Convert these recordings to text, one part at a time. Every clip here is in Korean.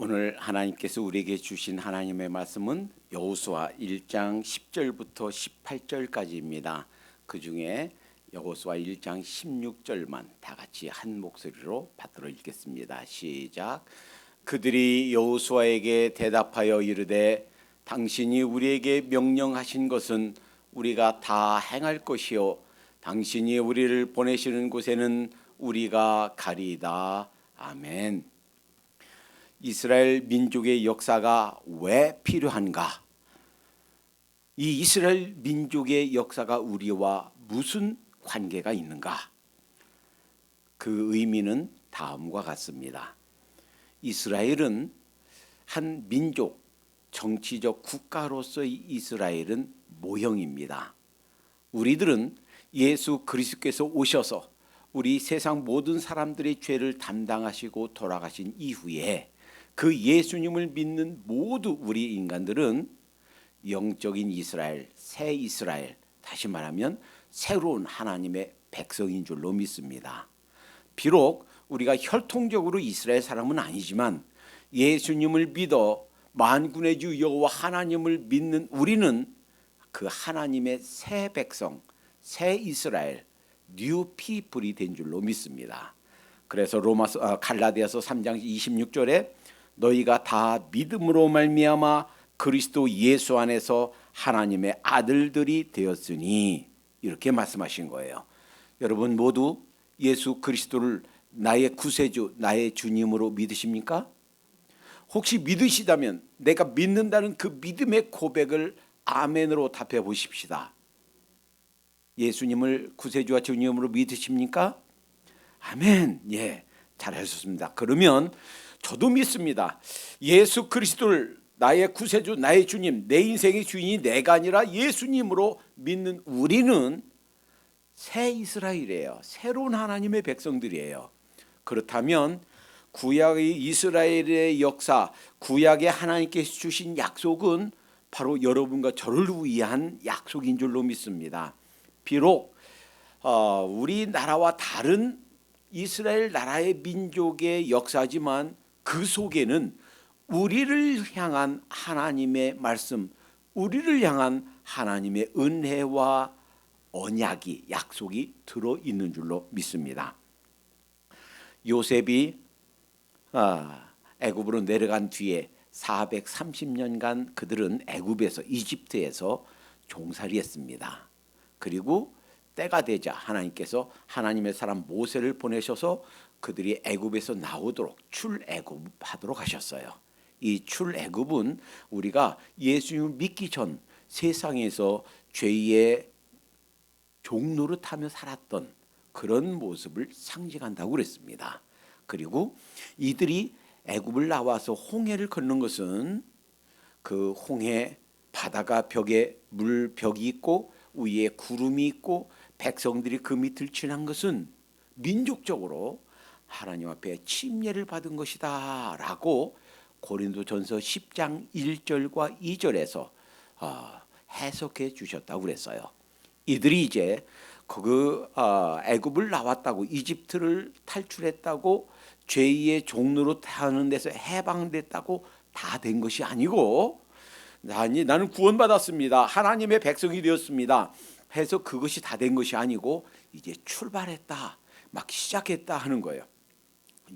오늘 하나님께서 우리에게 주신 하나님의 말씀은 여호수아 1장 10절부터 18절까지입니다. 그 중에 여호수아 1장 16절만 다 같이 한 목소리로 받들어 읽겠습니다. 시작. 그들이 여호수아에게 대답하여 이르되 당신이 우리에게 명령하신 것은 우리가 다 행할 것이요 당신이 우리를 보내시는 곳에는 우리가 가리이다. 아멘. 이스라엘 민족의 역사가 왜 필요한가? 이 이스라엘 민족의 역사가 우리와 무슨 관계가 있는가? 그 의미는 다음과 같습니다. 이스라엘은 한 민족, 정치적 국가로서의 이스라엘은 모형입니다. 우리들은 예수 그리스도께서 오셔서 우리 세상 모든 사람들의 죄를 담당하시고 돌아가신 이후에 그 예수님을 믿는 모두 우리 인간들은 영적인 이스라엘, 새 이스라엘, 다시 말하면 새로운 하나님의 백성인 줄로 믿습니다. 비록 우리가 혈통적으로 이스라엘 사람은 아니지만 예수님을 믿어 만군의 주 여호와 하나님을 믿는 우리는 그 하나님의 새 백성, 새 이스라엘, 뉴 피플이 된 줄로 믿습니다. 그래서 갈라디아서 3장 26절에 너희가 다 믿음으로 말미암아 그리스도 예수 안에서 하나님의 아들들이 되었으니 이렇게 말씀하신 거예요. 여러분 모두 예수 그리스도를 나의 구세주, 나의 주님으로 믿으십니까? 혹시 믿으시다면 내가 믿는다는 그 믿음의 고백을 아멘으로 답해 보십시다. 예수님을 구세주와 주님으로 믿으십니까? 아멘. 예, 잘하셨습니다. 그러면 저도 믿습니다. 예수 그리스도를 나의 구세주, 나의 주님, 내 인생의 주인이 내가 아니라 예수님으로 믿는 우리는 새 이스라엘이에요. 새로운 하나님의 백성들이에요. 그렇다면 구약의 이스라엘의 역사, 구약의 하나님께서 주신 약속은 바로 여러분과 저를 위한 약속인 줄로 믿습니다. 비록 우리나라와 다른 이스라엘 나라의 민족의 역사지만 그 속에는 우리를 향한 하나님의 말씀, 우리를 향한 하나님의 은혜와 언약이, 약속이 들어있는 줄로 믿습니다. 요셉이 애굽으로 내려간 뒤에 430년간 그들은 애굽에서, 이집트에서 종살이했습니다. 그리고 때가 되자 하나님께서 하나님의 사람 모세를 보내셔서 그들이 애굽에서 나오도록 출애굽하도록 하셨어요. 이 출애굽은 우리가 예수님을 믿기 전 세상에서 죄의 종노릇하며 살았던 그런 모습을 상징한다고 그랬습니다. 그리고 이들이 애굽을 나와서 홍해를 건넌 것은 그 홍해 바다가 벽에 물벽이 있고 위에 구름이 있고 백성들이 그 밑을 지난 것은 민족적으로 하나님 앞에 침례를 받은 것이다 라고 고린도전서 10장 1절과 2절에서 해석해 주셨다고 그랬어요. 이들이 이제 애굽을 나왔다고, 이집트를 탈출했다고, 죄의 종로로 타는 데서 해방됐다고 다 된 것이 아니고, 나는 구원받았습니다, 하나님의 백성이 되었습니다 해서 그것이 다 된 것이 아니고 이제 출발했다, 막 시작했다 하는 거예요.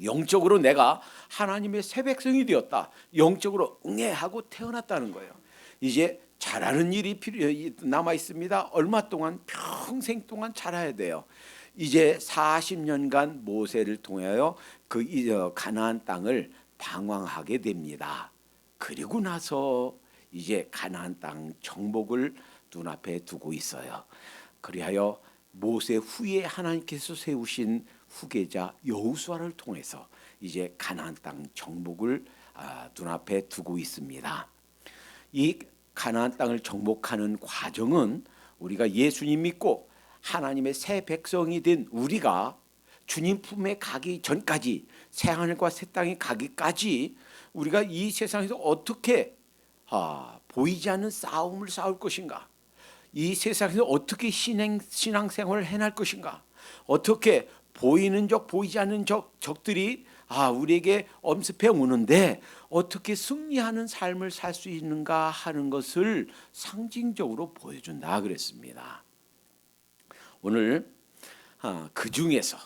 영적으로 내가 하나님의 새 백성이 되었다, 영적으로 응애하고 태어났다는 거예요. 이제 잘하는 일이 남아 있습니다. 얼마 동안, 평생 동안 잘해야 돼요. 이제 40년간 모세를 통하여 그 가나안 땅을 방황하게 됩니다. 그리고 나서 이제 가나안 땅 정복을 눈앞에 두고 있어요. 그리하여 모세 후에 하나님께서 세우신 후계자 여호수아를 통해서 이제 가나안 땅 정복을 눈앞에 두고 있습니다. 이 가나안 땅을 정복하는 과정은 우리가 예수님 믿고 하나님의 새 백성이 된 우리가 주님 품에 가기 전까지, 새 하늘과 새 땅에 가기까지 우리가 이 세상에서 어떻게 보이지 않는 싸움을 싸울 것인가, 이 세상에서 어떻게 신앙생활을 해낼 것인가, 어떻게 보이는 적, 보이지 않는 적들이 우리에게 엄습해 오는데 어떻게 승리하는 삶을 살 수 있는가 하는 것을 상징적으로 보여준다 그랬습니다. 오늘 그 중에서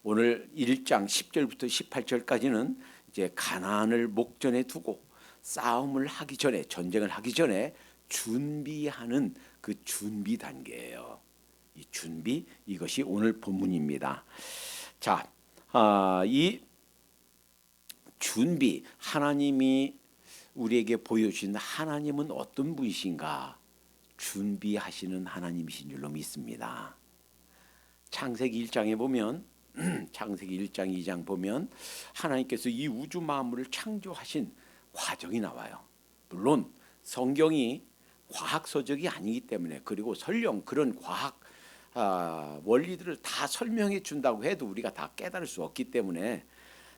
오늘 1장 10절부터 18절까지는 이제 가나안을 목전에 두고 싸움을 하기 전에, 전쟁을 하기 전에 준비하는 그 준비 단계예요. 이 준비, 이것이 오늘 본문입니다. 자, 이 준비, 하나님이 우리에게 보여주신 하나님은 어떤 분이신가? 준비하시는 하나님이신 줄로 믿습니다. 창세기 1장에 보면 창세기 1장 2장 보면 하나님께서 이 우주 만물을 창조하신 과정이 나와요. 물론 성경이 과학 서적이 아니기 때문에, 그리고 설령 그런 과학 원리들을 다 설명해 준다고 해도 우리가 다 깨달을 수 없기 때문에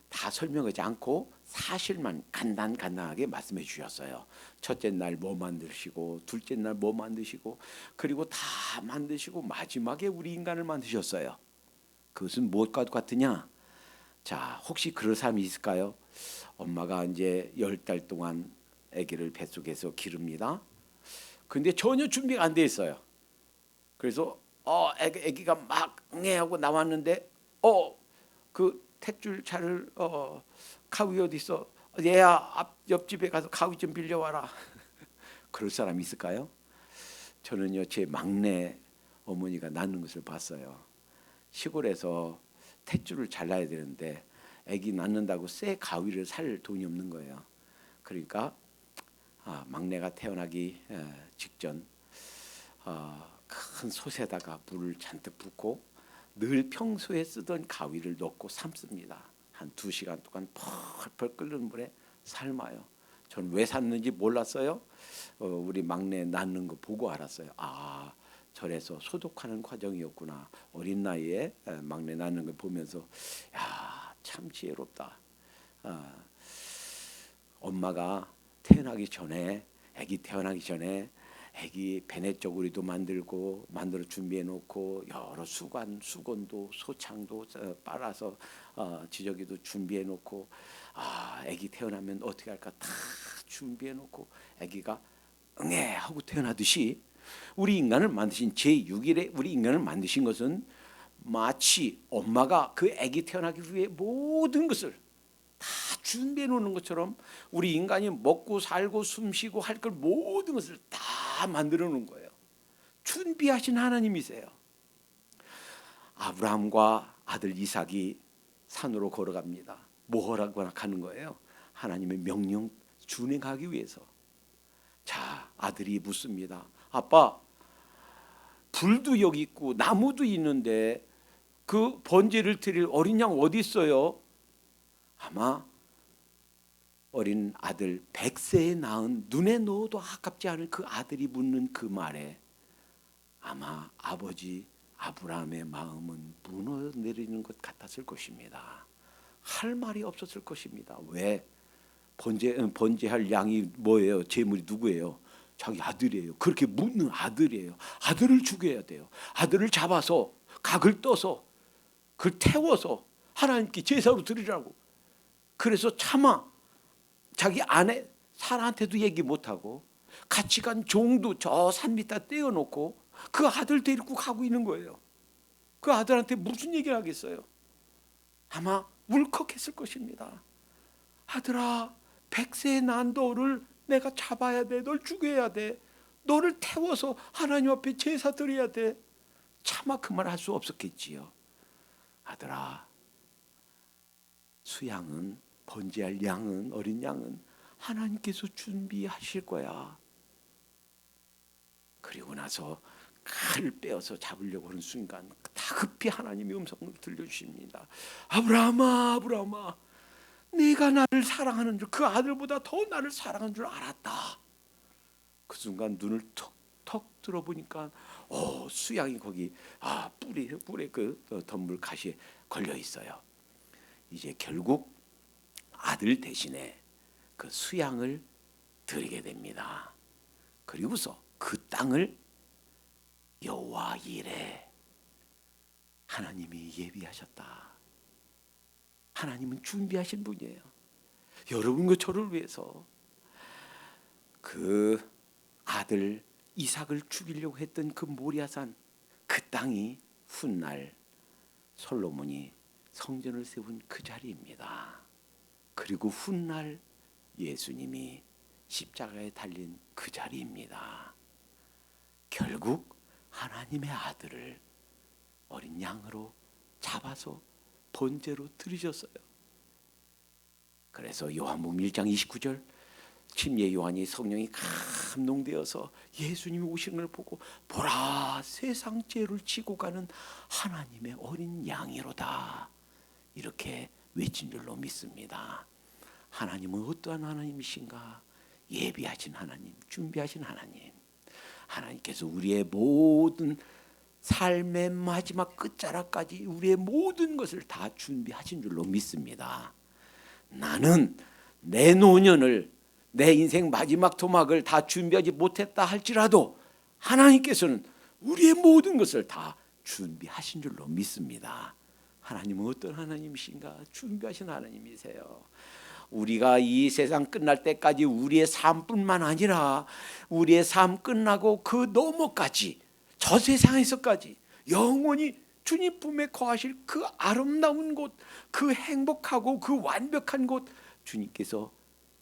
다 설명하지 않고 사실만 간단하게 말씀해 주셨어요. 첫째 날 뭐 만드시고, 둘째 날 뭐 만드시고, 그리고 다 만드시고 마지막에 우리 인간을 만드셨어요. 그것은 무엇과 같으냐? 자, 혹시 그런 사람이 있을까요? 엄마가 이제 10달 동안 아기를 뱃속에서 기릅니다. 근데 전혀 준비가 안 돼 있어요. 그래서 아기가 막 응애하고 나왔는데 그 탯줄 차를 가위 어디 있어? 얘야, 옆집에 가서 가위 좀 빌려와라. 그럴 사람 있을까요? 저는요, 제 막내 어머니가 낳는 것을 봤어요. 시골에서 탯줄을 잘라야 되는데 아기 낳는다고 새 가위를 살 돈이 없는 거예요. 그러니까 막내가 태어나기 직전 큰 솥에다가 물을 잔뜩 붓고 늘 평소에 쓰던 가위를 넣고 삶습니다. 한 2시간 동안 펄펄 끓는 물에 삶아요. 저는 왜 삶는지 몰랐어요. 우리 막내 낳는 거 보고 알았어요. 절에서 소독하는 과정이었구나. 어린 나이에 막내 낳는 걸 보면서 참 지혜롭다. 엄마가 아기 태어나기 전에 아기 배냇저고리도 만들어 준비해 놓고 여러 수건도 소창도 빨아서 지저귀도 준비해 놓고 아기 태어나면 어떻게 할까 다 준비해 놓고 아기가 응애 하고 태어나듯이 우리 인간을 만드신 제6일에 우리 인간을 만드신 것은 마치 엄마가 그 아기 태어나기 위해 모든 것을 다 준비해 놓는 것처럼 우리 인간이 먹고 살고 숨쉬고 할 걸 모든 것을 다 만들어 놓은 거예요. 준비하신 하나님이세요. 아브라함과 아들 이삭이 산으로 걸어갑니다. 뭐 하라고 하는 거예요? 하나님의 명령 준행하기 위해서. 자, 아들이 묻습니다. 아빠, 불도 여기 있고 나무도 있는데 그 번제를 드릴 어린 양 어디 있어요? 아마 어린 아들 100세에 낳은 눈에 넣어도 아깝지 않은 그 아들이 묻는 그 말에 아마 아버지 아브라함의 마음은 무너내리는 것 같았을 것입니다. 할 말이 없었을 것입니다. 왜? 번제할 양이 뭐예요? 제물이 누구예요? 자기 아들이에요. 그렇게 묻는 아들이에요. 아들을 죽여야 돼요. 아들을 잡아서 각을 떠서 그걸 태워서 하나님께 제사로 드리라고. 그래서 차마 자기 아내 사라한테도 얘기 못하고 같이 간 종도 저 산 밑에 떼어놓고 그 아들 데리고 가고 있는 거예요. 그 아들한테 무슨 얘기를 하겠어요? 아마 울컥했을 것입니다. 아들아, 100세에 난 너를 내가 잡아야 돼. 널 죽여야 돼. 너를 태워서 하나님 앞에 제사 드려야 돼. 차마 그 말 할 수 없었겠지요. 아들아, 수양은 번제할 양은 어린 양은 하나님께서 준비하실 거야. 그리고 나서 칼을 빼어서 잡으려고 하는 순간 다급히 하나님의 음성을 들려주십니다. 아브라함아, 아브라함아, 네가 나를 사랑하는 줄, 그 아들보다 더 나를 사랑하는 줄 알았다. 그 순간 눈을 턱 들어보니까 수양이 거기 뿔에 그 덤불 가시에 걸려 있어요. 이제 결국 아들 대신에 그 수양을 드리게 됩니다. 그리고서 그 땅을 여호와 이레, 하나님이 예비하셨다. 하나님은 준비하신 분이에요. 여러분과 저를 위해서 그 아들 이삭을 죽이려고 했던 그 모리아산, 그 땅이 훗날 솔로몬이 성전을 세운 그 자리입니다. 그리고 훗날 예수님이 십자가에 달린 그 자리입니다. 결국 하나님의 아들을 어린 양으로 잡아서 번제로 드리셨어요. 그래서 요한복음 1장 29절 침례 요한이 성령이 감동되어서 예수님이 오시는 걸 보고 보라 세상 죄를 지고 가는 하나님의 어린 양이로다 이렇게 외친 줄로 믿습니다. 하나님은 어떠한 하나님이신가? 예비하신 하나님, 준비하신 하나님. 하나님께서 우리의 모든 삶의 마지막 끝자락까지 우리의 모든 것을 다 준비하신 줄로 믿습니다. 나는 내 노년을, 내 인생 마지막 토막을 다 준비하지 못했다 할지라도 하나님께서는 우리의 모든 것을 다 준비하신 줄로 믿습니다. 하나님은 어떤 하나님이신가? 준비하신 하나님이세요. 우리가 이 세상 끝날 때까지 우리의 삶뿐만 아니라 우리의 삶 끝나고 그 너머까지 저 세상에서까지 영원히 주님 품에 거하실 그 아름다운 곳, 그 행복하고 그 완벽한 곳 주님께서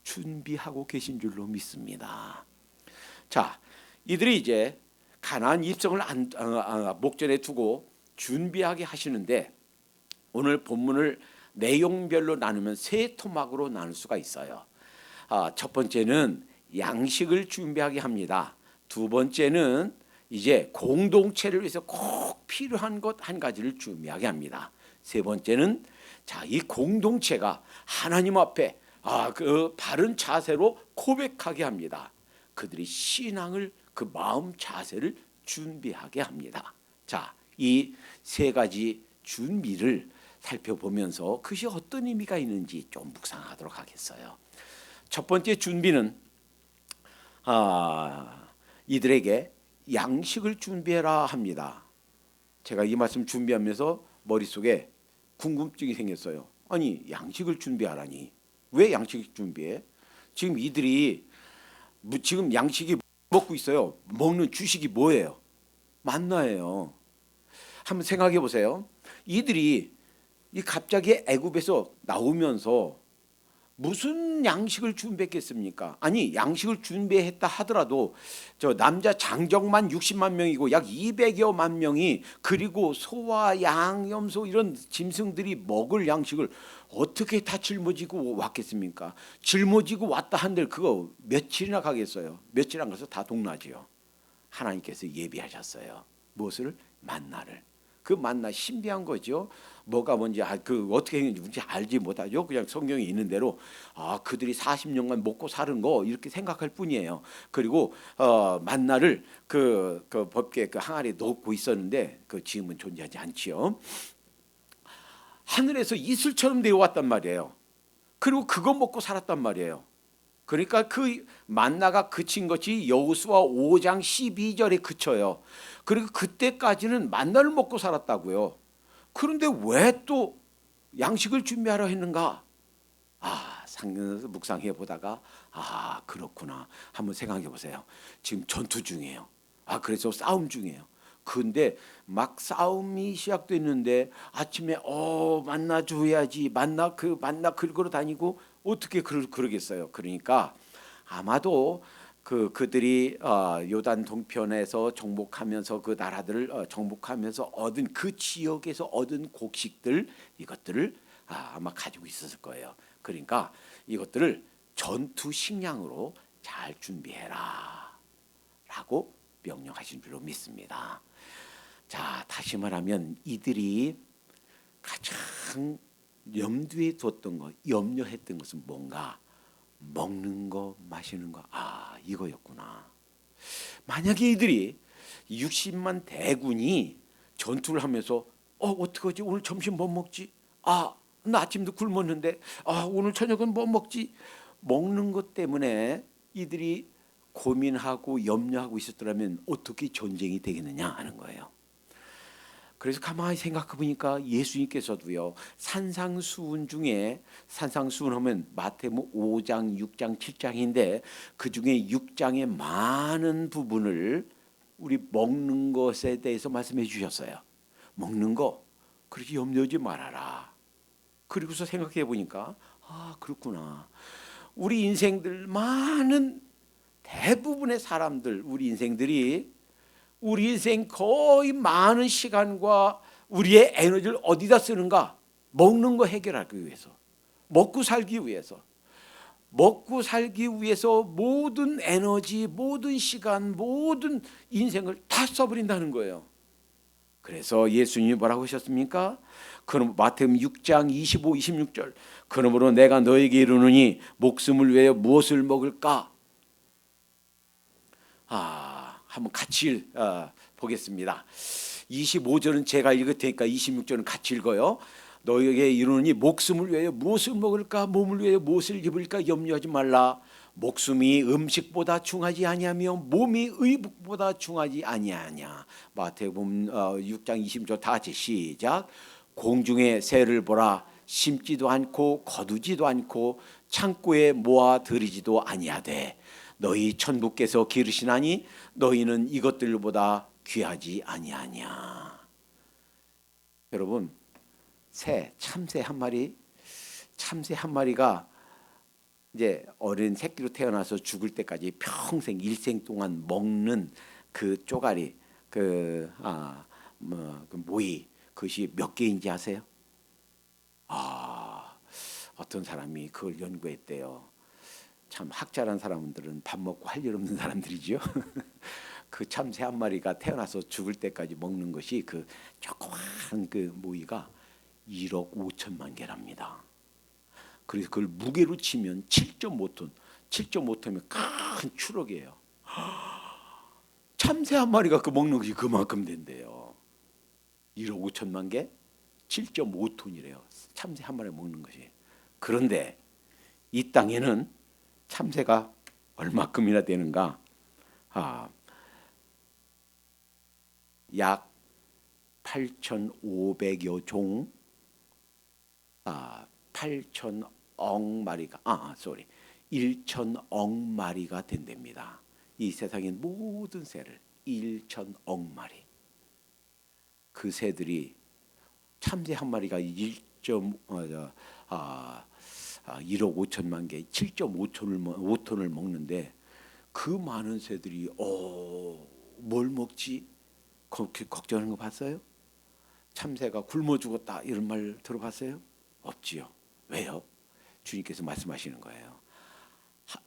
준비하고 계신 줄로 믿습니다. 자, 이들이 이제 가나안 입성을 목전에 두고 준비하게 하시는데 오늘 본문을 내용별로 나누면 세 토막으로 나눌 수가 있어요. 첫 번째는 양식을 준비하게 합니다. 두 번째는 이제 공동체를 위해서 꼭 필요한 것 한 가지를 준비하게 합니다. 세 번째는 이 공동체가 하나님 앞에 그 바른 자세로 고백하게 합니다. 그들이 신앙을 그 마음 자세를 준비하게 합니다. 이 세 가지 준비를 살펴보면서 그것이 어떤 의미가 있는지 좀 묵상하도록 하겠어요. 첫 번째 준비는 이들에게 양식을 준비해라 합니다. 제가 이 말씀 준비하면서 머릿속에 궁금증이 생겼어요. 아니 양식을 준비하라니 왜 양식을 준비해? 지금 이들이 지금 양식이 먹고 있어요. 먹는 주식이 뭐예요? 만나예요. 한번 생각해 보세요. 이들이 갑자기 애굽에서 나오면서 무슨 양식을 준비했겠습니까? 아니 양식을 준비했다 하더라도 저 남자 장정만 60만 명이고 약 200여만 명이 그리고 소와 양, 염소 이런 짐승들이 먹을 양식을 어떻게 다 짊어지고 왔겠습니까? 짊어지고 왔다 한들 그거 며칠이나 가겠어요? 며칠 안 가서 다 동나지요. 하나님께서 예비하셨어요. 무엇을? 만나를. 그 만나 신비한 거죠. 뭐가 뭔지 그 어떻게 했는지 알지 못하죠. 그냥 성경에 있는 대로 그들이 40년간 먹고 사는 거 이렇게 생각할 뿐이에요. 그리고 만나를 그 법궤 그 항아리에 넣고 있었는데 그 지금은 존재하지 않지요. 하늘에서 이슬처럼 내려왔단 말이에요. 그리고 그거 먹고 살았단 말이에요. 그러니까 그 만나가 그친 것이 여호수아 5장 12절에 그쳐요. 그리고 그때까지는 만나를 먹고 살았다고요. 그런데 왜 또 양식을 준비하라 했는가? 상면에서 묵상해 보다가 그렇구나. 한번 생각해 보세요. 지금 전투 중이에요. 그래서 싸움 중이에요. 근데 막 싸움이 시작됐는데 아침에 만나 줘야지. 만나 긁으러 다니고 어떻게 그러겠어요. 그러니까 아마도 그들이 요단 동편에서 정복하면서 그 나라들을 정복하면서 얻은 그 지역에서 얻은 곡식들 이것들을 아마 가지고 있었을 거예요. 그러니까 이것들을 전투 식량으로 잘 준비해라 라고 명령하신 줄로 믿습니다. 다시 말하면 이들이 가장 염두에 뒀던 것, 염려했던 것은 뭔가? 먹는 거, 마시는 거, 이거였구나. 만약에 이들이 60만 대군이 전투를 하면서 어떡하지? 오늘 점심 뭐 먹지? 나 아침도 굶었는데 오늘 저녁은 뭐 먹지? 먹는 것 때문에 이들이 고민하고 염려하고 있었더라면 어떻게 전쟁이 되겠느냐 하는 거예요. 그래서 가만히 생각해 보니까 예수님께서도요, 산상수훈 중에, 산상수훈 하면 마태복음 5장, 6장, 7장인데 그 중에 6장의 많은 부분을 우리 먹는 것에 대해서 말씀해 주셨어요. 먹는 거 그렇게 염려하지 말아라. 그리고서 생각해 보니까 그렇구나. 우리 인생들 많은 대부분의 사람들, 우리 인생들이 우리 인생 거의 많은 시간과 우리의 에너지를 어디다 쓰는가? 먹는 거 해결하기 위해서, 먹고 살기 위해서, 먹고 살기 위해서 모든 에너지, 모든 시간, 모든 인생을 다 써버린다는 거예요. 그래서 예수님이 뭐라고 하셨습니까? 그럼 마태복음 6장 25, 26절, 그러므로 내가 너에게 이르노니 목숨을 위하여 무엇을 먹을까? 한번 같이 보겠습니다. 25절은 제가 읽을 테니까 26절은 같이 읽어요. 너에게 이르노니 목숨을 위하여 무엇을 먹을까, 몸을 위하여 무엇을 입을까 염려하지 말라. 목숨이 음식보다 중하지 아니하며 몸이 의복보다 중하지 아니하냐. 마태복음 6장 20절 다 같이 시작. 공중의 새를 보라. 심지도 않고 거두지도 않고 창고에 모아 들이지도 아니하되 너희 천부께서 기르시나니 너희는 이것들보다 귀하지 아니하냐. 여러분, 참새 한 마리가 이제 어린 새끼로 태어나서 죽을 때까지 평생 일생 동안 먹는 그 쪼가리, 그 모이, 그것이 몇 개인지 아세요? 어떤 사람이 그걸 연구했대요. 참 학자란 사람들은 밥 먹고 할 일 없는 사람들이죠. 그 참새 한 마리가 태어나서 죽을 때까지 먹는 것이 그 조그만 그 모이가 1억 5천만 개랍니다. 그래서 그걸 무게로 치면 7.5톤, 7.5톤이면 큰 추럭이에요. 참새 한 마리가 그 먹는 것이 그만큼 된대요. 1억 5천만 개, 7.5톤이래요. 참새 한 마리 먹는 것이. 그런데 이 땅에는 참새가 얼마큼이나 되는가? 약 8,500여 종, 8,000억 마리가, 1,000억 마리가 된답니다. 이 세상의 모든 새를 1,000억 마리. 그 새들이 참새 한 마리가 1억 5천만 개, 7.5톤을 먹는데 그 많은 새들이 뭘 먹지? 그렇게 걱정하는 거 봤어요? 참새가 굶어 죽었다 이런 말 들어봤어요? 없지요. 왜요? 주님께서 말씀하시는 거예요.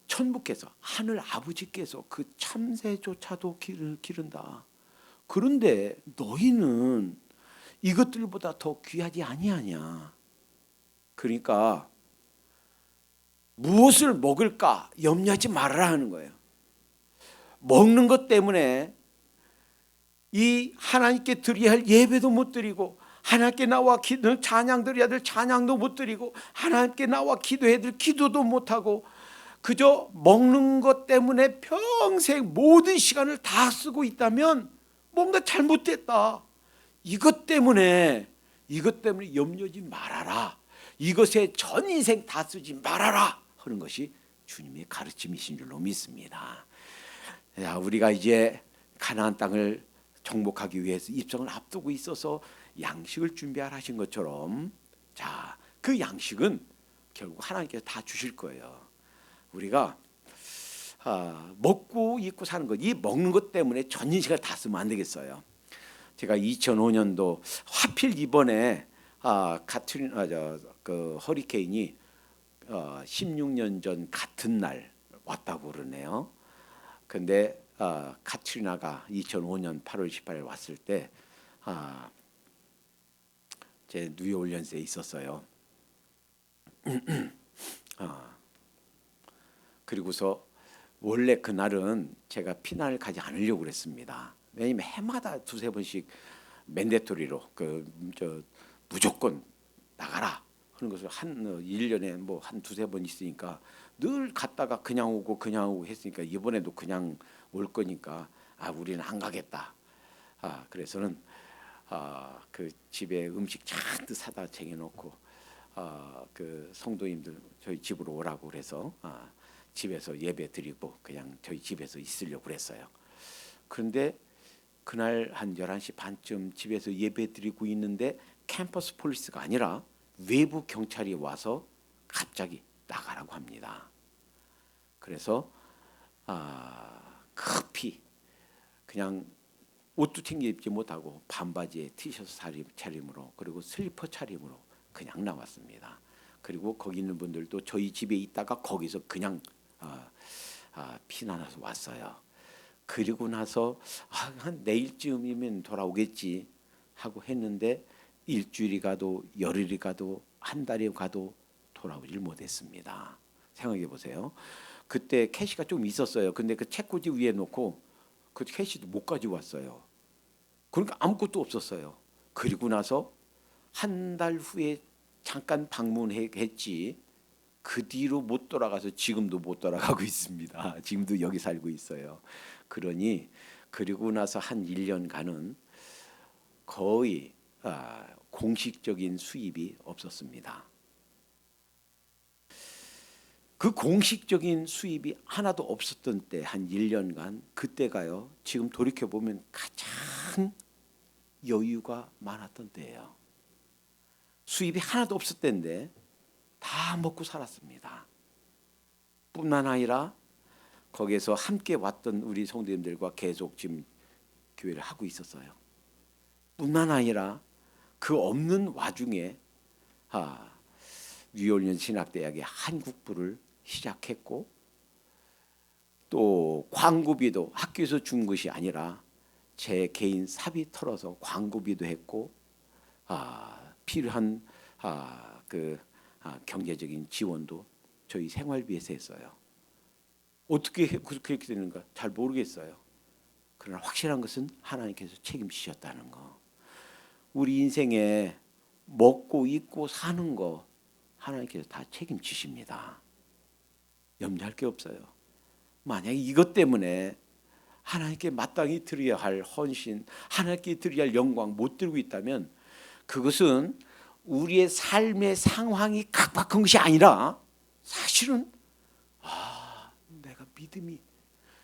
천부께서, 하늘 아버지께서 그 참새조차도 기른다. 그런데 너희는 이것들보다 더 귀하지 아니하냐. 그러니까 무엇을 먹을까 염려하지 말아라 하는 거예요. 먹는 것 때문에 이 하나님께 드려야 할 예배도 못 드리고, 하나님께 나와 찬양 드려야 될 찬양도 못 드리고, 하나님께 나와 기도해야 될 기도도 못하고, 그저 먹는 것 때문에 평생 모든 시간을 다 쓰고 있다면 뭔가 잘못됐다. 이것 때문에 염려하지 말아라. 이것에 전 인생 다 쓰지 말아라 하는 것이 주님의 가르침이신 줄로 믿습니다. 우리가 이제 가나안 땅을 정복하기 위해서 입성을 앞두고 있어서 양식을 준비하라 하신 것처럼, 그 양식은 결국 하나님께서 다 주실 거예요. 우리가 먹고 입고 사는 것, 이 먹는 것 때문에 전 인생을 다 쓰면 안 되겠어요. 제가 2005년도 하필 이번에 카트리나 그 허리케인이 16년 전 같은 날 왔다고 그러네요. 근데 카트리나가 2005년 8월 18일 왔을 때 제 뉴올리언스에 있었어요. 그리고서 원래 그날은 제가 피난을 가지 않으려고 그랬습니다. 왜냐면 해마다 두세 번씩 맨데토리로 무조건 나가라 하는 것을 1년에 한 두세 번 있으니까 늘 갔다가 그냥 오고 했으니까 이번에도 그냥 올 거니까 우리는 안 가겠다. 그래서는 그 집에 음식 잔뜩 사다 쟁여놓고 그 성도님들 저희 집으로 오라고 그래서 집에서 예배 드리고 그냥 저희 집에서 있으려고 그랬어요. 그런데 그날 한 11시 반쯤 집에서 예배 드리고 있는데 캠퍼스 폴리스가 아니라 외부 경찰이 와서 갑자기 나가라고 합니다. 그래서 급히 그냥 옷도 챙겨 입지 못하고 반바지에 티셔츠 차림으로 그리고 슬리퍼 차림으로 그냥 나왔습니다. 그리고 거기 있는 분들도 저희 집에 있다가 거기서 그냥 피난해서 왔어요. 그리고 나서 한 내일쯤이면 돌아오겠지 하고 했는데 일주일이 가도 열흘이 가도 한 달이 가도 돌아오질 못했습니다. 생각해 보세요. 그때 캐시가 좀 있었어요. 근데 그 책꽂이 위에 놓고 그 캐시도 못 가지고 왔어요. 그러니까 아무것도 없었어요. 그리고 나서 한 달 후에 잠깐 방문했지. 그 뒤로 못 돌아가서 지금도 못 돌아가고 있습니다. 지금도 여기 살고 있어요. 그러니 그리고 나서 한 1년간은 거의 공식적인 수입이 없었습니다. 그 공식적인 수입이 하나도 없었던 때 한 1년간 그때가요. 지금 돌이켜 보면 가장 여유가 많았던 때예요. 수입이 하나도 없었을 때인데 다 먹고 살았습니다. 뿐만 아니라 거기에서 함께 왔던 우리 성도님들과 계속 지금 교회를 하고 있었어요. 뿐만 아니라 그 없는 와중에 뉴올리언 신학대학의 한국부를 시작했고 또 광고비도 학교에서 준 것이 아니라 제 개인 사비 털어서 광고비도 했고 필요한 경제적인 지원도 저희 생활비에서 했어요. 어떻게 그렇게 되는가 잘 모르겠어요. 그러나 확실한 것은 하나님께서 책임지셨다는 거. 우리 인생에 먹고 입고 사는 거 하나님께서 다 책임지십니다. 염려할 게 없어요. 만약에 이것 때문에 하나님께 마땅히 드려야 할 헌신, 하나님께 드려야 할 영광 못 드리고 있다면 그것은 우리의 삶의 상황이 각박한 것이 아니라 사실은 내가 믿음이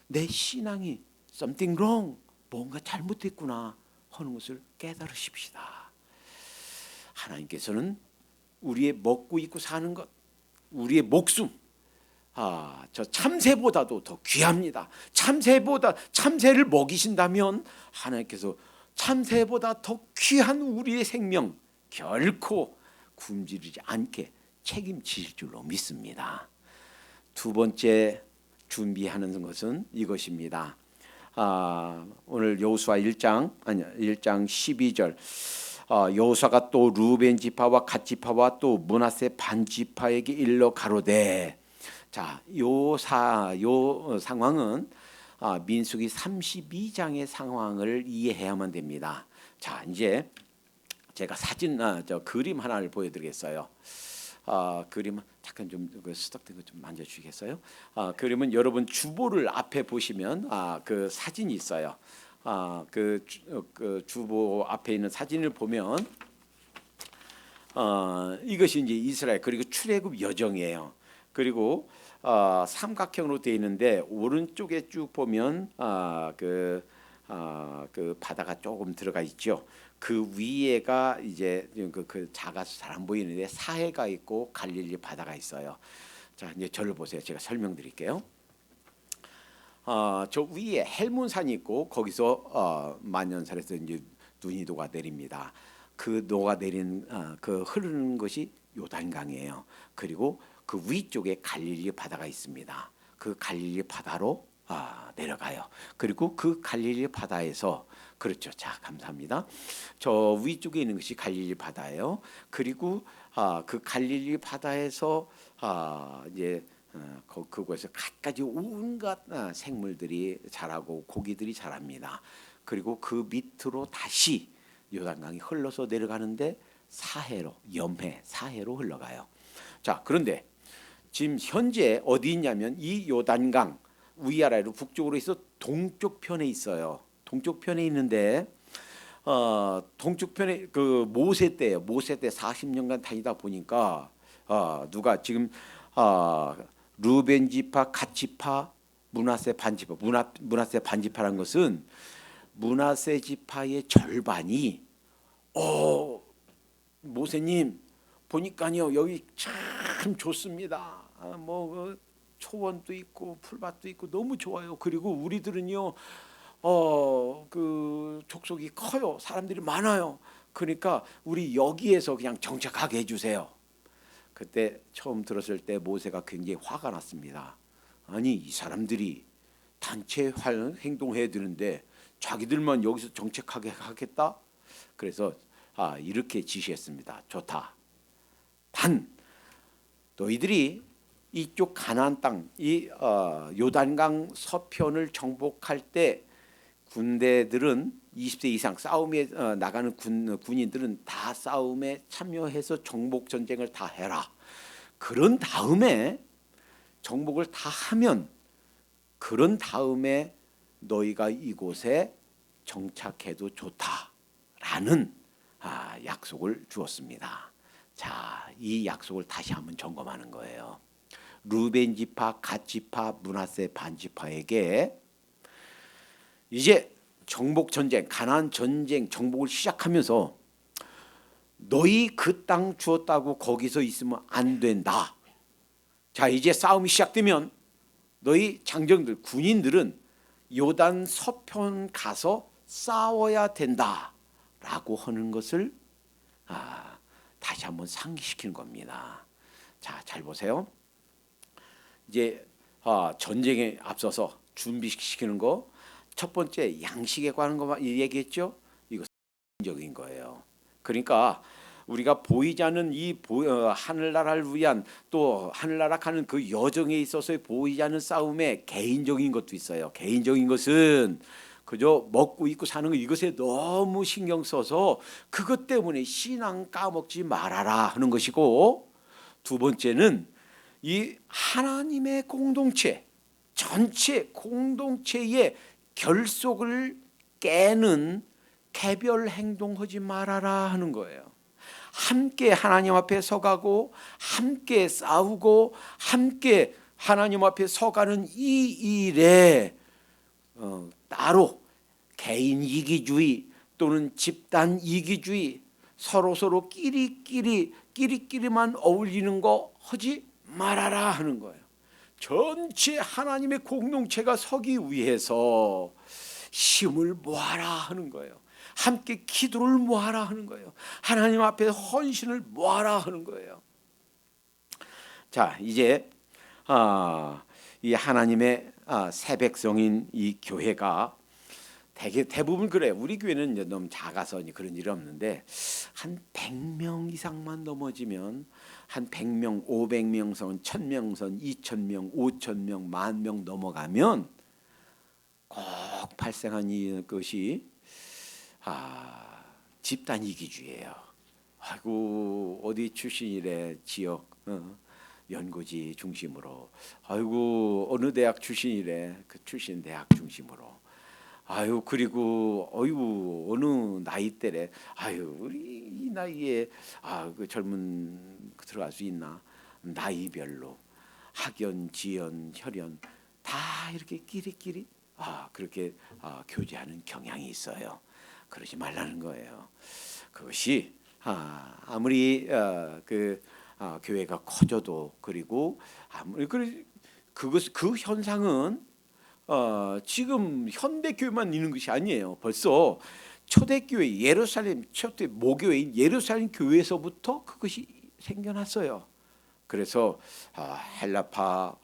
내 신앙이 something wrong 뭔가 잘못됐구나 하는 것을 깨달으십시다. 하나님께서는 우리의 먹고 입고 사는 것, 우리의 목숨, 저 참새보다도 더 귀합니다. 참새를 먹이신다면 하나님께서 참새보다 더 귀한 우리의 생명 결코 굶주리지 않게 책임지실 줄로 믿습니다. 두 번째 준비하는 것은 이것입니다. 오늘 여호수아 1장 12절 여호수아가 또 루벤 지파와 갓 지파와 또 므낫세 반 지파에게 일러 가로되 자, 요 상황은 민수기 32장의 상황을 이해해야만 됩니다. 자, 이제 제가 그림 하나를 보여드리겠어요. 그림 잠깐 좀 스톱된 거 좀 만져주시겠어요? 그림은 여러분 주보를 앞에 보시면 그 사진이 있어요. 그 주보 앞에 있는 사진을 보면 이것이 이제 이스라엘 그리고 출애굽 여정이에요. 그리고 삼각형으로 되어 있는데 오른쪽에 쭉 보면 그 바다가 조금 들어가 있죠. 그 위에가 이제 그 작아서 잘 안 보이는데 사해가 있고 갈릴리 바다가 있어요. 자, 이제 저를 보세요. 제가 설명드릴게요. 저 위에 헬몬산이 있고 거기서 만년산에서 이제 눈이 녹아 내립니다. 그 녹아 내린 그 흐르는 것이 요단강이에요. 그리고 그 위쪽에 갈릴리 바다가 있습니다. 그 갈릴리 바다로 내려가요. 그리고 그 갈릴리 바다에서 그렇죠. 자, 감사합니다. 저 위쪽에 있는 것이 갈릴리 바다예요. 그리고 그 갈릴리 바다에서 이제 그곳에서 갖가지 온갖 생물들이 자라고 고기들이 자랍니다. 그리고 그 밑으로 다시 요단강이 흘러서 내려가는데 사해로 흘러가요. 자, 그런데 지금 현재 어디 있냐면 이 요단강 위아래로 북쪽으로 해서 동쪽 편에 있어요. 동쪽 편에 있는데 동쪽편에 그 모세 때예요. 모세 때 40년간 다니다 보니까 누가 지금 루벤 지파, 갓 지파, 므낫세 반 지파, 므낫세 반 지파란 것은 므낫세 지파의 절반이 모세님 보니까요 여기 참 좋습니다. 뭐 초원도 있고 풀밭도 있고 너무 좋아요. 그리고 우리들은요 그 족속이 커요. 사람들이 많아요. 그러니까 우리 여기에서 그냥 정착하게 해주세요. 그때 처음 들었을 때 모세가 굉장히 화가 났습니다. 아니 이 사람들이 단체 행동해야 되는데 자기들만 여기서 정착하게 하겠다? 그래서 이렇게 지시했습니다. 좋다. 단 너희들이 이쪽 가나안 땅, 이 요단강 서편을 정복할 때 군대들은 20세 이상 싸움에 나가는 군인들은 다 싸움에 참여해서 정복 전쟁을 다 해라. 그런 다음에 정복을 다 하면 그런 다음에 너희가 이곳에 정착해도 좋다라는 약속을 주었습니다. 자, 이 약속을 다시 한번 점검하는 거예요. 루벤 지파, 갓 지파, 므낫세 반 지파에게 이제 정복 전쟁, 가나안 전쟁 정복을 시작하면서 너희 그 땅 주었다고 거기서 있으면 안 된다. 자, 이제 싸움이 시작되면 너희 장정들, 군인들은 요단 서편 가서 싸워야 된다라고 하는 것을 다시 한번 상기시키는 겁니다. 자, 잘 보세요. 이제 전쟁에 앞서서 준비시키는 거 첫 번째 양식에 관한 거 얘기했죠. 이거 적인 거예요. 그러니까 우리가 보이지 않는 이 하늘나라를 위한 또 하늘나라 가는 그 여정에 있어서의 보이지 않는 싸움에 개인적인 것도 있어요. 개인적인 것은 그저 먹고 입고 사는 거 이것에 너무 신경 써서 그것 때문에 신앙 까먹지 말아라 하는 것이고, 두 번째는 이 하나님의 공동체 전체 공동체의 결속을 깨는 개별 행동하지 말아라 하는 거예요. 함께 하나님 앞에 서가고 함께 싸우고 함께 하나님 앞에 서가는 이 일에 따로 개인 이기주의 또는 집단 이기주의 서로 끼리끼리만 어울리는 거 하지 말아라 하는 거예요. 전체 하나님의 공동체가 서기 위해서 힘을 모아라 하는 거예요. 함께 기도를 모아라 하는 거예요. 하나님 앞에 헌신을 모아라 하는 거예요. 자, 이제 이 하나님의 새 백성인 이 교회가 대부분 그래요. 우리 교회는 이제 너무 작아서 그런 일이 없는데 한 100명 이상만 넘어지면 한 100명, 500명 선, 1000명 선, 2000명, 5000명, 10,000명 넘어가면 꼭 발생한 것이 집단 이기주의예요. 아이고 어디 출신이래 지역 연고지 중심으로, 아이고 어느 대학 출신이래 그 출신 대학 중심으로, 아유 그리고 어이구 어느 나이대래, 아유 우리 이 나이에 그 젊은 들어갈 수 있나, 나이별로 학연, 지연, 혈연 다 이렇게 끼리끼리 그렇게 교제하는 경향이 있어요. 그러지 말라는 거예요. 그것이 아무리 교회가 커져도, 그리고 아무리 그 현상은 지금 현대교회만 있는 것이 아니에요. 벌써 초대교회 예루살렘 초대 모교회인 예루살렘 교회에서부터 그것이 생겨났어요. 그래서 헬라파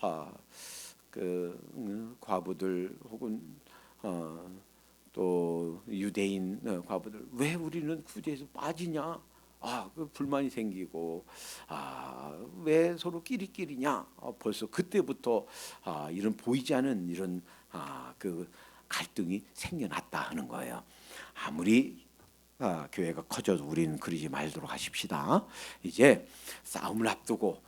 과부들 혹은 또 유대인 과부들, 왜 우리는 구제에서 빠지냐? 그 불만이 생기고 왜 서로 끼리끼리냐? 벌써 그때부터 이런 보이지 않은 이런 그 갈등이 생겨났다 하는 거예요. 아무리 교회가 커져도 우리는 그러지 말도록 하십시다. 이제 싸움을 앞두고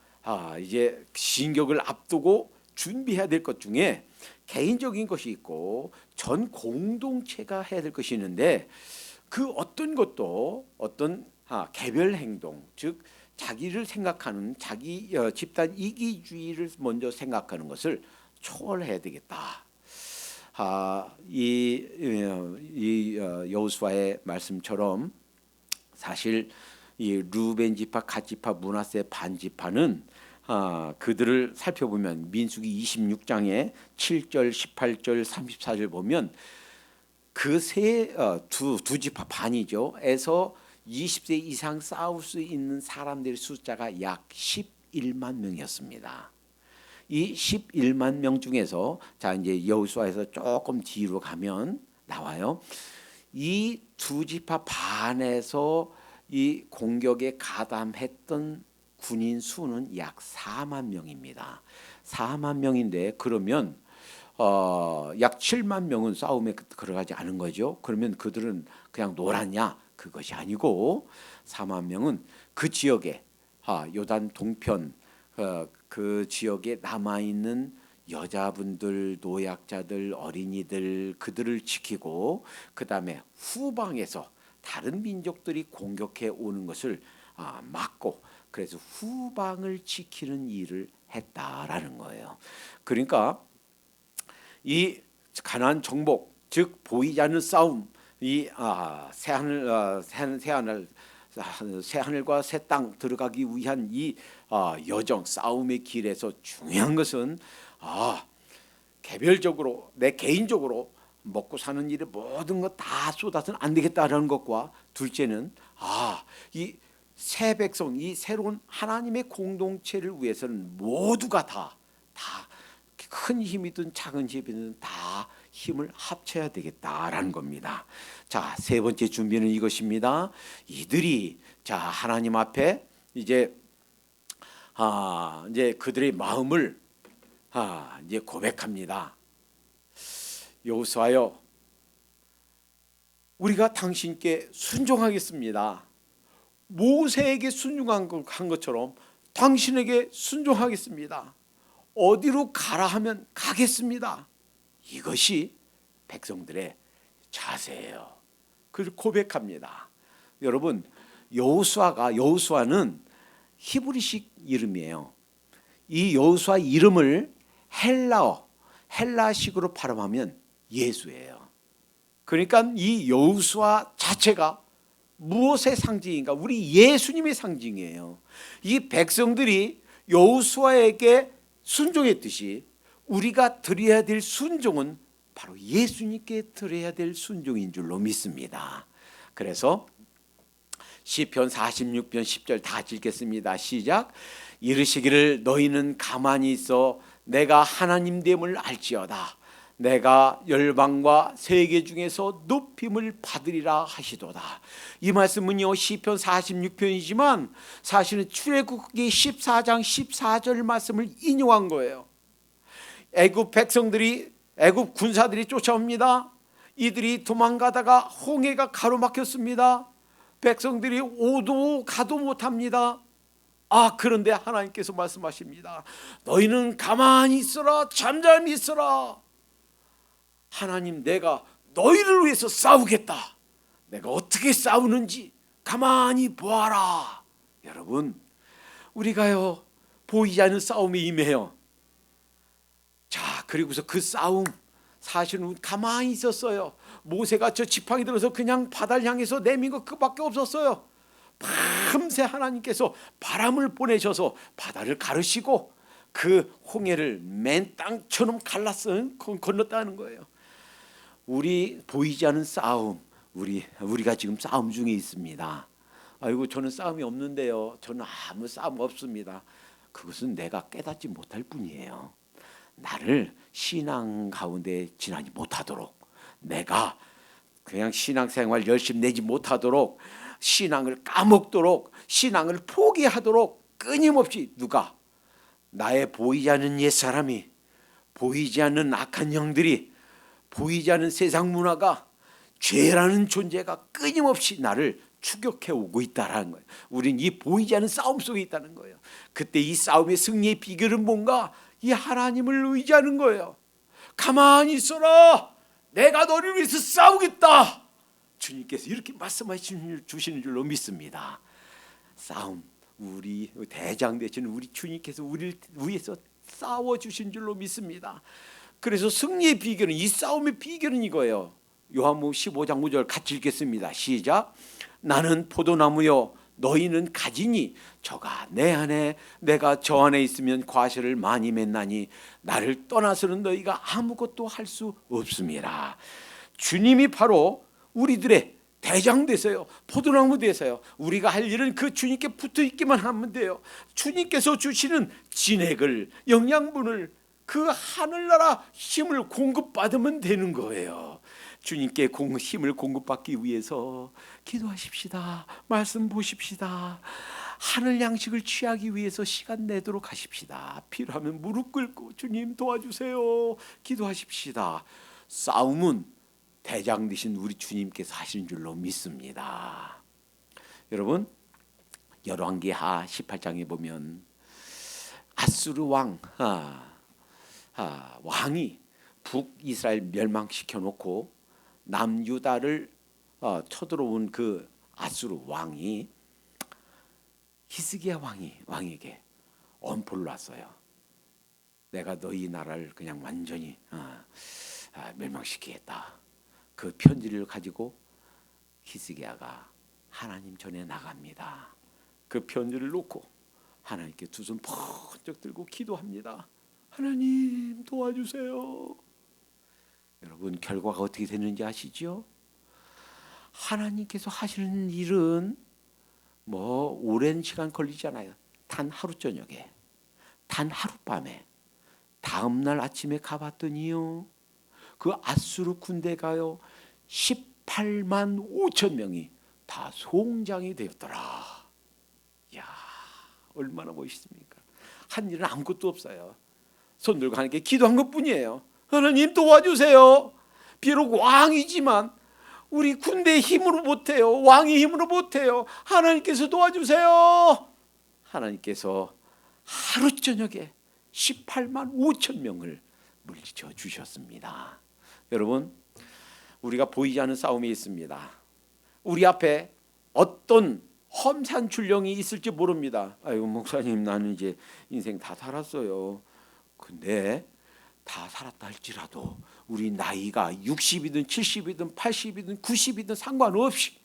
이제 진격을 앞두고 준비해야 될 것 중에 개인적인 것이 있고 전 공동체가 해야 될 것이 있는데, 그 어떤 것도 어떤 개별 행동, 즉 자기를 생각하는 자기 집단 이기주의를 먼저 생각하는 것을 초월해야 되겠다. 이 여호수아의 말씀처럼 사실 이 루벤 지파, 갓 지파, 므낫세 반 지파는 그들을 살펴보면 민수기 26장에 7절, 18절, 34절 보면 그 두 지파 반이죠. 에서 20세 이상 싸울 수 있는 사람들의 숫자가 약 11만 명이었습니다. 이 11만 명 중에서 자 이제 여호수아에서 조금 뒤로 가면 나와요. 이 두 지파 반에서 이 공격에 가담했던 군인 수는 약 4만 명입니다. 4만 명인데 그러면 약 7만 명은 싸움에 들어가지 않은 거죠. 그러면 그들은 그냥 놀았냐? 그것이 아니고 4만 명은 그 지역에 요단 동편 그 지역에 남아있는 여자분들, 노약자들, 어린이들 그들을 지키고 그 다음에 후방에서 다른 민족들이 공격해 오는 것을 막고 그래서 후방을 지키는 일을 했다라는 거예요. 그러니까 이 가나안 정복 즉 보이지 않는 싸움 이 새하늘과 새 땅 들어가기 위한 이 여정 싸움의 길에서 중요한 것은 개별적으로 내 개인적으로 먹고 사는 일에 모든 것 다 쏟아서는 안 되겠다라는 것과 둘째는 이 새 백성 이 새로운 하나님의 공동체를 위해서는 모두가 다 큰 힘이든 작은 힘이든 다 힘을 합쳐야 되겠다라는 겁니다. 자, 세 번째 준비는 이것입니다. 이들이 자 하나님 앞에 이제 그들의 마음을 이제 고백합니다. 여호수아여, 우리가 당신께 순종하겠습니다. 모세에게 순종한 것처럼 당신에게 순종하겠습니다. 어디로 가라 하면 가겠습니다. 이것이 백성들의 자세예요. 그걸 고백합니다. 여러분, 여호수아는 히브리식 이름이에요. 이 여호수아 이름을 헬라식으로 발음하면 예수예요. 그러니까 이 여호수아 자체가 무엇의 상징인가? 우리 예수님의 상징이에요. 이 백성들이 여호수아에게 순종했듯이 우리가 드려야 될 순종은 바로 예수님께 드려야 될 순종인 줄로 믿습니다. 그래서 시편 46편 10절 다 읽겠습니다. 시작. 이르시기를 너희는 가만히 있어 내가 하나님 됨을 알지어다. 내가 열방과 세계 중에서 높임을 받으리라 하시도다. 이 말씀은요 시편 46편이지만 사실은 출애굽기 14장 14절 말씀을 인용한 거예요. 애굽 군사들이 쫓아옵니다. 이들이 도망가다가 홍해가 가로막혔습니다. 백성들이 오도 가도 못합니다. 그런데 하나님께서 말씀하십니다. 너희는 가만히 있어라, 잠잠히 있어라. 하나님, 내가 너희를 위해서 싸우겠다. 내가 어떻게 싸우는지 가만히 보아라. 여러분, 우리가요 보이지 않는 싸움에 임해요. 자, 그리고서 그 싸움 사실은 가만히 있었어요. 모세가 저 지팡이 들어서 그냥 바다를 향해서 내민 것 그밖에 없었어요. 밤새 하나님께서 바람을 보내셔서 바다를 가르시고 그 홍해를 맨 땅처럼 건넜다는 거예요. 우리 보이지 않는 싸움, 우리가 지금 싸움 중에 있습니다. 아이고, 저는 싸움이 없는데요. 저는 아무 싸움 없습니다. 그것은 내가 깨닫지 못할 뿐이에요. 나를 신앙 가운데 지나지 못하도록, 내가 그냥 신앙생활 열심히 내지 못하도록, 신앙을 까먹도록, 신앙을 포기하도록 끊임없이 누가? 나의 보이지 않는 옛사람이, 보이지 않는 악한 영들이, 보이지 않는 세상 문화가, 죄라는 존재가 끊임없이 나를 추격해 오고 있다는 거예요. 우린 이 보이지 않는 싸움 속에 있다는 거예요. 그때 이 싸움의 승리의 비결은 뭔가? 이 하나님을 의지하는 거예요. 가만히 있어라. 내가 너를 위해서 싸우겠다. 주님께서 이렇게 말씀해 주시는 줄로 믿습니다. 싸움, 우리 대장 되시는 우리 주님께서 우리를 위해서 싸워 주신 줄로 믿습니다. 그래서 승리의 비결은, 이 싸움의 비결은 이거예요. 요한복음 15장 9절 같이 읽겠습니다. 시작. 나는 포도나무요 너희는 가지니 저가 내 안에 내가 저 안에 있으면 과실을 많이 맺나니 나를 떠나서는 너희가 아무것도 할 수 없습니다. 주님이 바로 우리들의 대장 되세요. 포도나무 되세요. 우리가 할 일은 그 주님께 붙어 있기만 하면 돼요. 주님께서 주시는 진액을, 영양분을, 그 하늘나라 힘을 공급받으면 되는 거예요. 주님께 힘을 공급받기 위해서 기도하십시다. 말씀 보십시다. 하늘 양식을 취하기 위해서 시간 내도록 하십시다. 필요하면 무릎 꿇고 주님 도와주세요. 기도하십시다. 싸움은 대장 되신 우리 주님께서 하신 줄로 믿습니다. 여러분, 열왕기하 18장에 보면 아수르 왕이 북이스라엘 멸망시켜 놓고 남유다를 쳐들어온 그 아수르 왕이 히스기야 왕에게 엄포를 놨어요. 내가 너희 나라를 그냥 완전히 멸망시키겠다. 그 편지를 가지고 히스기야가 하나님 전에 나갑니다. 그 편지를 놓고 하나님께 두 손 번쩍 들고 기도합니다. 하나님 도와주세요. 여러분, 결과가 어떻게 되는지 아시죠? 하나님께서 하시는 일은 뭐 오랜 시간 걸리지 않아요. 단 하루 저녁에, 단 하룻밤에, 다음날 아침에 가봤더니요, 그 아수르 군대가요 18만 5천 명이 다 송장이 되었더라. 이야, 얼마나 멋있습니까? 한 일은 아무것도 없어요. 손 들고 하나님께 기도한 것뿐이에요. 하나님 도와주세요. 비록 왕이지만 우리 군대의 힘으로 못해요. 왕의 힘으로 못해요. 하나님께서 도와주세요. 하나님께서 하루 저녁에 18만 5천 명을 물리쳐 주셨습니다. 여러분, 우리가 보이지 않는 싸움이 있습니다. 우리 앞에 어떤 험산 출령이 있을지 모릅니다. 아이고 목사님, 나는 이제 인생 다 살았어요. 근데 다 살았다 할지라도 우리 나이가 60이든 70이든 80이든 90이든 상관없이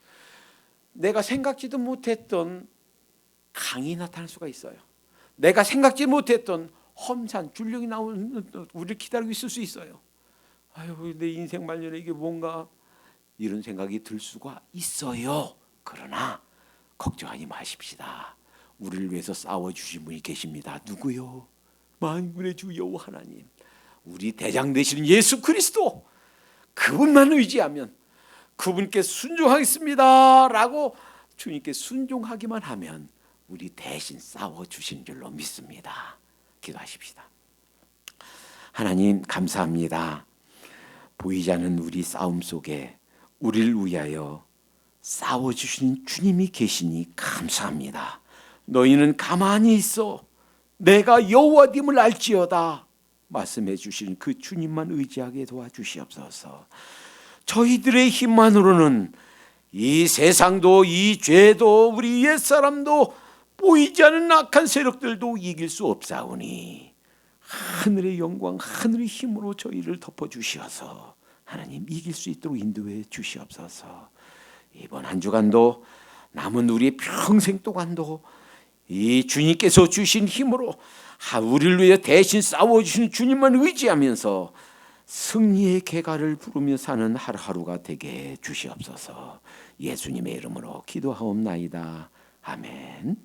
내가 생각지도 못했던 강이 나타날 수가 있어요. 내가 생각지 못했던 험산 출령이 나오는 우리를 기다리고 있을 수 있어요. 아유, 내 인생 말년에 이게 뭔가, 이런 생각이 들 수가 있어요. 그러나 걱정하지 마십시다. 우리를 위해서 싸워주신 분이 계십니다. 누구요? 만군의 주 여호와 하나님, 우리 대장 되시는 예수 그리스도, 그분만 의지하면, 그분께 순종하겠습니다 라고 주님께 순종하기만 하면 우리 대신 싸워주신 줄로 믿습니다. 기도하십시다. 하나님 감사합니다. 보이지 않는 우리 싸움 속에 우리를 위하여 싸워주시는 주님이 계시니 감사합니다. 너희는 가만히 있어 내가 여호와됨을 알지어다 말씀해 주신 그 주님만 의지하게 도와주시옵소서. 저희들의 힘만으로는 이 세상도, 이 죄도, 우리 옛사람도, 보이지 않는 악한 세력들도 이길 수 없사오니 하늘의 영광, 하늘의 힘으로 저희를 덮어주시어서 하나님 이길 수 있도록 인도해 주시옵소서. 이번 한 주간도, 남은 우리의 평생 동안도 이 주님께서 주신 힘으로 우리를 위해 대신 싸워주시는 주님만 의지하면서 승리의 계가를 부르며 사는 하루하루가 되게 해 주시옵소서. 예수님의 이름으로 기도하옵나이다. 아멘.